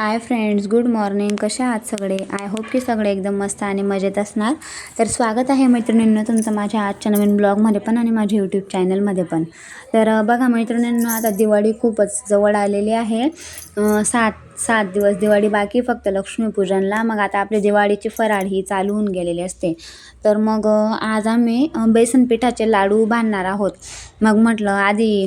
Hi friends, good morning. कसे आहात सगळे? आय होप की सगळे एकदम मस्त आणि मजेत असणार. तर स्वागत आहे मैत्रिणींनो तुमचं माझ्या आजच्या नवीन ब्लॉगमध्ये पण आणि माझ्या यूट्यूब चॅनलमध्ये पण. तर बघा मैत्रिणींनो, आता दिवाळी खूपच जवळ आलेली आहे. सात दिवस दिवाळी बाकी, फक्त लक्ष्मीपूजनला. मग आता आपली दिवाळीची फराळ ही चालू होऊन गेलेली असते. तर मग आज आम्ही बेसन पिठाचे लाडू बांधणार आहोत. मग म्हटलं आधी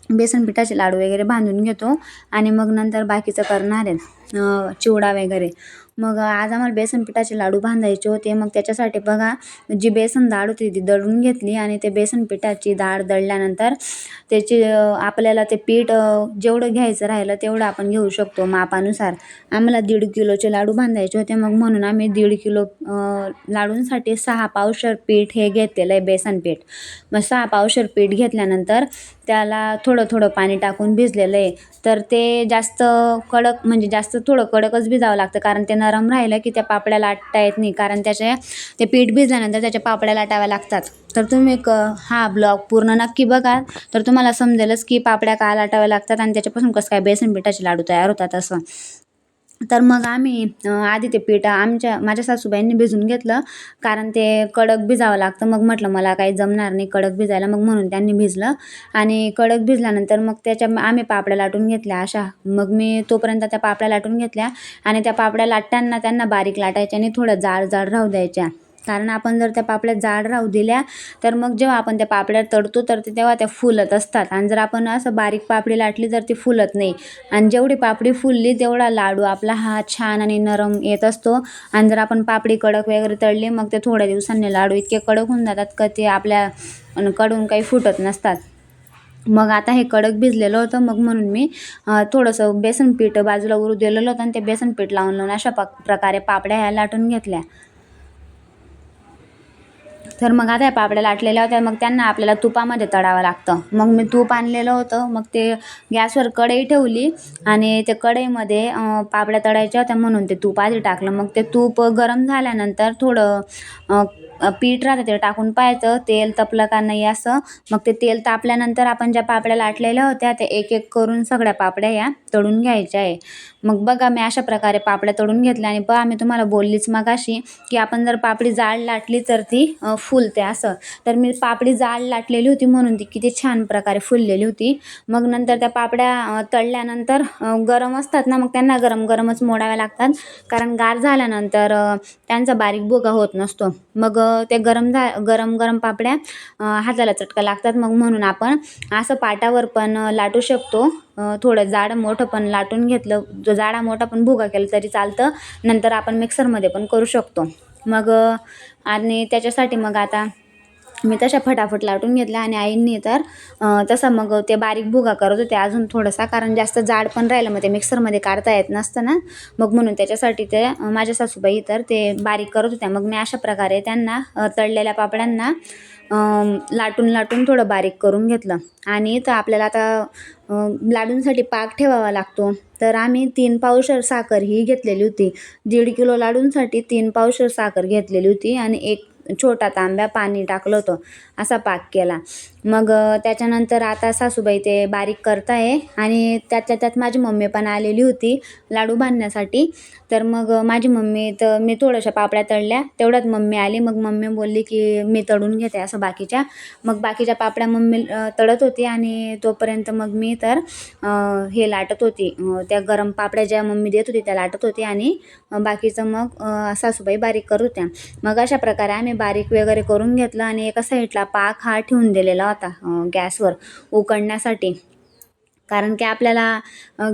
बेसन पिठाचे लाडू वगैरे बांधून घेतो आणि मग नंतर बाकीचं करणार आहे, चिवडा वगैरे. मग आज आम्हाला बेसन पिठाचे लाडू बांधायचे होते. मग त्याच्यासाठी बघा, जी बेसन डाळ होती ती दळून घेतली आणि ते बेसन पिठाची डाळ दळल्यानंतर त्याची आपल्याला ते पीठ जेवढं घ्यायचं राहिलं तेवढं आपण घेऊ शकतो मापानुसार. आम्हाला 1.5 किलोचे लाडू बांधायचे होते. मग म्हणून आम्ही 1.5 किलो लाडूंसाठी 6 पावशेर पीठ हे घेतलेलं आहे, बेसन पीठ. मग 6 पावशेर पीठ घेतल्यानंतर त्याला थोडं थोडं पाणी टाकून भिजलेलं आहे. तर ते जास्त कडक, म्हणजे जास्त थोडं कडकच भिजावं लागतं, कारण ते नरम राहिलं की त्या पापड्या लाटता येत नाही, कारण ते पीठ भिजल्यानंतर त्याच्या पापड्या लाटाव्या लागतात. तर तुम्ही हा ब्लॉग पूर्ण नक्की बघा, तर तुम्हाला समजेलच की पापड्या का लाटाव्या लागतात आणि त्याच्यापासून कसं काय बेसन पिठाचे लाडू तयार होतात असं. तर मग आम्ही आधी ते पीठ माझ्या सासूबाईंनी भिजून घेतलं, कारण ते कडक भिजावं लागतं. मग म्हटलं मला काही जमणार नाही कडक भिजायला, मग म्हणून त्यांनी भिजलं. आणि कडक भिजल्यानंतर मग आम्ही पापड्या लाटून घेतल्या अशा. मग मी तोपर्यंत त्या पापड्या लाटून घेतल्या आणि त्या पापड्या लाटताना त्यांना बारीक लाटायच्या आणि थोडं जाड जाड राहू द्यायच्या. कारण आपण जर त्या पापड्या जाड राहू दिल्या तर मग जेव्हा आपण त्या पापड्या तळतो तर तेव्हा त्या फुलत असतात, आणि जर आपण असं बारीक पापडी लाटली तर ती फुलत नाही. आणि जेवढी पापडी फुलली तेवढा लाडू आपला हा छान आणि नरम येत असतो. आणि जर आपण पापडी कडक वगैरे तळली मग ते थोड्या दिवसांनी लाडू इतके कडक होऊन जातात का ते आपल्या कडून काही फुटत नसतात. मग आता हे कडक भिजलेलं होतं, मग म्हणून मी थोडंसं बेसन पीठ बाजूला उरू दिलेलं होतं आणि ते बेसन पीठ लावून लावून अशा प्रकारे पापड्या ह्या लाटून घेतल्या. तर मग आता या पापड्या लाटलेल्या होत्या, मग त्यांना आपल्याला तुपामध्ये तळावं लागतं. मग मी तूप आणलेलं होतं, मग ते गॅसवर कढई ठेवली आणि ते कढईमध्ये पापड्या तळायच्या होत्या म्हणून ते तूप आधी टाकलं. मग ते तूप गरम झाल्यानंतर थोडं पीठ राहतं ते टाकून पाहायचं तेल तपलं का नाही असं. मग ते तेल तापल्यानंतर आपण ज्या पापड्या लाटलेल्या होत्या त्या एक एक करून सगळ्या पापड्या या तळून घ्यायच्या आहे. मग बघा, मी अशा प्रकारे पापड्या तळून घेतल्या. आणि पहा, मी तुम्हाला बोललीच मगाशी की आपण जर पापडी जाड लाटली तर ती फुलते असं. तर मी पापडी जाड लाटलेली होती म्हणून ती किती छान प्रकारे फुललेली होती. मग नंतर त्या पापड्या तळल्यानंतर गरम असतात ना, मग त्यांना गरम गरमच मोडाव्या लागतात, कारण गार झाल्यानंतर त्यांचा बारीक भुगा होत नसतो. मग ते गरम गरम पापड्या हाताला चटका लागतात. मग म्हणून आपण असं पाटावर पण लाटू शकतो. थोडं जाड मोठं पण लाटून घेतलं, जो जाडा मोठा पण भुगा केला तरी चालतं. नंतर आपण मिक्सरमध्ये पण करू शकतो. मग आणि त्याच्यासाठी मग आता मी तशा फटाफट लाटून घेतल्या. आणि आईंनी तर तसं मग ते बारीक भुगा करत होते अजून थोडासा, कारण जास्त जाड पण राहिलं मग ते मिक्सरमध्ये काढता येत नसतं ना. मग म्हणून त्याच्यासाठी ते माझ्या सासूबाई तर ते बारीक करत होत्या. मग मी अशा प्रकारे त्यांना तळलेल्या पापड्यांना लाटून लाटून थोडं बारीक करून घेतलं. आणि तर आपल्याला आता लाडूंसाठी पाक ठेवावा लागतो. तर आम्ही 3 पावशेर साखर ही घेतलेली होती. 1.5 किलो लाडूंसाठी 3 पावशेर साखर घेतलेली होती आणि एक छोटा तांब्या पाणी टाकलं होतं, असा पाक केला. मग त्याच्यानंतर आता सासूबाई ते बारीक करताय आणि त्यातल्या त्यात माझी मम्मी पण आलेली होती लाडू बांधण्यासाठी. तर मग माझी मम्मी, तर मी थोड्याशा पापड्या तळल्या तेवढ्यात मम्मी आली. मग मम्मी बोलली की मी तळून घेते असं बाकीच्या. मग बाकीच्या पापड्या मम्मी तळत होती आणि तोपर्यंत मग मी तर हे लाटत होती, त्या गरम पापड्या ज्या मम्मी देत होती त्या लाटत होती आणि बाकीचं मग सासूबाई बारीक करत होत्या. मग अशा प्रकारे आम्ही बारीक वगैरे करून घेतलं आणि एका साईडला पाक हा ठेवून दिलेला होता गॅसवर उकळण्यासाठी. कारण की आपल्याला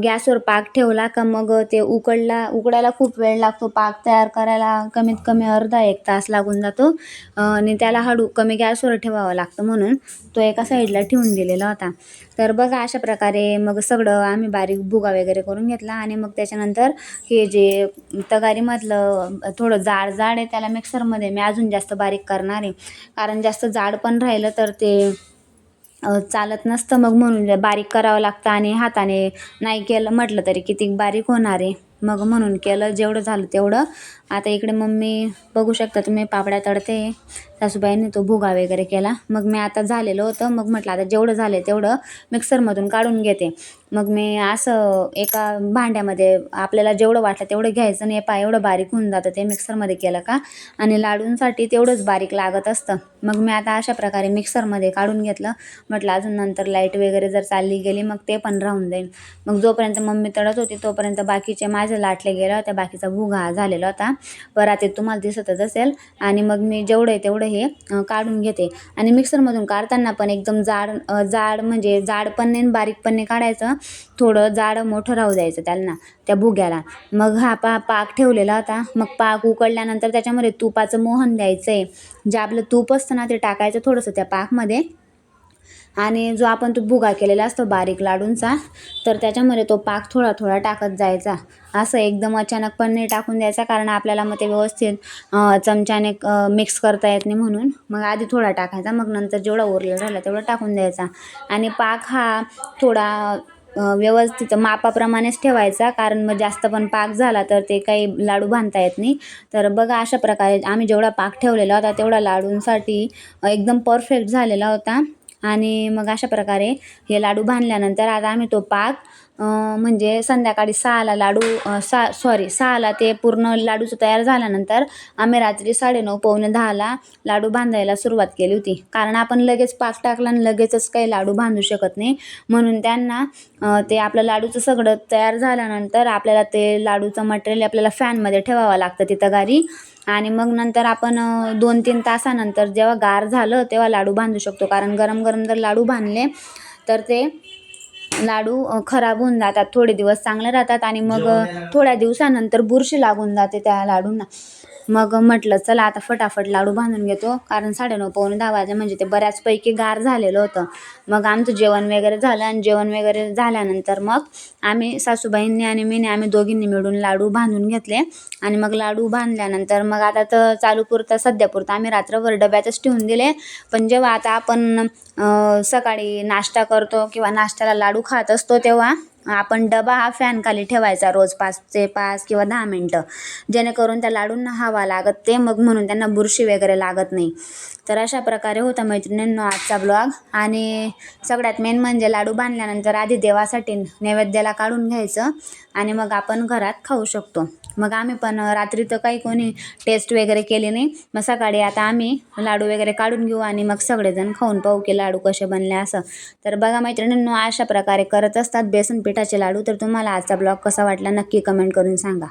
गॅसवर पाक ठेवला का मग ते उकडायला खूप वेळ लागतो. पाक तयार करायला कमीत कमी अर्धा 1 तास लागून जातो आणि त्याला हळू कमी गॅसवर ठेवावं लागतं, म्हणून तो एका साईडला ठेवून दिलेला होता. तर बघा, अशा प्रकारे मग सगळं आम्ही बारीक भुगा वगैरे करून घेतला. आणि मग त्याच्यानंतर हे जे तगारीमधलं थोडं जाड आहे त्याला मिक्सरमध्ये मी अजून जास्त बारीक करणार आहे, कारण जास्त जाड पण राहिलं तर ते चालत नसतं. मग म्हणून बारीक करावं लागतं आणि हाताने नाही केलं म्हटलं तरी किती बारीक होणार आहे. मग म्हणून केलं, जेवढं झालं तेवढं. आता इकडे मम्मी बघू शकता तुम्ही पापड्या तळते. सासूबाईंनी तो भुगा वगैरे केला. मग मी आता झालेलं होतं, मग म्हटलं आता जेवढं झालं तेवढं मिक्सरमधून काढून घेते. मग मी असं एका भांड्यामध्ये आपल्याला जेवढं वाटलं तेवढं घ्यायचं आणि एवढं बारीक होऊन जातं ते मिक्सरमध्ये केलं का, आणि लाडूंसाठी तेवढंच बारीक लागत असतं. मग मी आता अशा प्रकारे मिक्सरमध्ये काढून घेतलं. म्हटलं अजून नंतर लाईट वगैरे जर चालली गेली मग ते पण राहून जाईल. मग जोपर्यंत मम्मी तळत होती तोपर्यंत बाकीचे माझे लाटले गेले होते. बाकीचा भुगा झालेला होता, परातीत तुम्हाला दिसतच असेल. आणि मग मी जेवढं आहे तेवढं हे काढून घेते. आणि मिक्सरमधून काढताना पण एकदम जाड म्हणजे जाड पण नाही बारीक पण नाही काढायचं, थोडं जाड मोठं राहू द्यायचं त्यांना, त्या भुग्याला. मग हा पाक ठेवलेला होता. मग पाक उकळल्यानंतर त्याच्यामध्ये तुपाचं मोहन द्यायचं आहे. जे आपलं तूप असतं ना ते टाकायचं थोडंसं त्या पाकमध्ये, आणि जो आपण तो भुगा केलेला असतो बारीक लाडूंचा, तर त्याच्यामध्ये तो पाक थोडा थोडा टाकत जायचा. असं एकदम अचानक पण नाही टाकून द्यायचा, कारण आपल्याला मग ते व्यवस्थित चमच्याने मिक्स करता येत नाही म्हणून. मग आधी थोडा टाकायचा, मग नंतर जेवढा उरलेला राहिला तेवढा टाकून द्यायचा. आणि पाक हा थोडा व्यवस्थित मापाप्रमाणेच ठेवायचा, कारण मग जास्त पण पाक झाला तर ते काही लाडू बांधता येत नाही. तर बघा अशा प्रकारे आम्ही जेवढा पाक ठेवलेला होता तेवढा लाडूंसाठी एकदम परफेक्ट झालेला होता. आणि मग अशा प्रकारे हे लाडू बांधल्यानंतर आता आम्ही तो पाक म्हणजे संध्याकाळी 6ला लाडू 6ला ते पूर्ण लाडूचं तयार झाल्यानंतर आम्ही रात्री 9:30 पावणे 10ला लाडू बांधायला सुरुवात केली होती. कारण आपण लगेच पाक टाकला आणि लगेचच काही लाडू बांधू शकत नाही. म्हणून त्यांना ते आपलं लाडूचं सगळं तयार झाल्यानंतर आपल्याला ते लाडूचं मटेरियल आपल्याला फॅनमध्ये ठेवावं लागतं तिथं गारी. आणि मग नंतर आपण 2-3 तासानंतर जेव्हा गार झालं तेव्हा लाडू बांधू शकतो. कारण गरम गरम जर लाडू बांधले तर ते लाडू खराब होऊन जातात, थोडे दिवस चांगले राहतात आणि मग थोड्या दिवसानंतर बुरशी लागून जाते त्या लाडूंना. मग म्हटलं चला आता फटाफट लाडू बांधून घेतो, कारण 9:30 पावणे 10 वाजले म्हणजे ते बऱ्याचपैकी गार झालेलं होतं. मग आमचं जेवण वगैरे झालं, आणि जेवण वगैरे झाल्यानंतर मग आम्ही सासूबाईंनी आणि मीने आम्ही दोघींनी मिळून लाडू बांधून घेतले. आणि मग लाडू बांधल्यानंतर मग आता तर चालूपुरता सध्यापुरता आम्ही रात्रभर डब्यातच ठेवून दिले. पण जेव्हा आता आपण सकाळी नाश्ता करतो किंवा नाश्त्याला लाडू खात असतो तेव्हा आपण डबा हा फॅनखाली ठेवायचा रोज 5 ते 5 किंवा 10 मिनटं, जेणेकरून त्या लाडूंना हवा लागते, मग म्हणून त्यांना बुरशी वगैरे लागत नाही. तर अशा प्रकारे होता मैत्रिणींनो आजचा ब्लॉग. आणि सगळ्यात मेन म्हणजे लाडू बांधल्यानंतर आधी देवासाठी नैवेद्याला काढून घ्यायचं आणि मग आपण घरात खाऊ शकतो. मग आम्ही पण रात्री तर काही कोणी टेस्ट वगैरे केली नाही. मग सकाळी आता आम्ही लाडू वगैरे काढून घेऊ आणि मग सगळेजण खाऊन पाहू की लाडू कसे बनले असं. तर बघा मैत्रिणींनो अशा प्रकारे करत असतात बेसन पिठाचे लाडू. तर तुम्हाला आजचा ब्लॉग कसा वाटला नक्की कमेंट करून सांगा.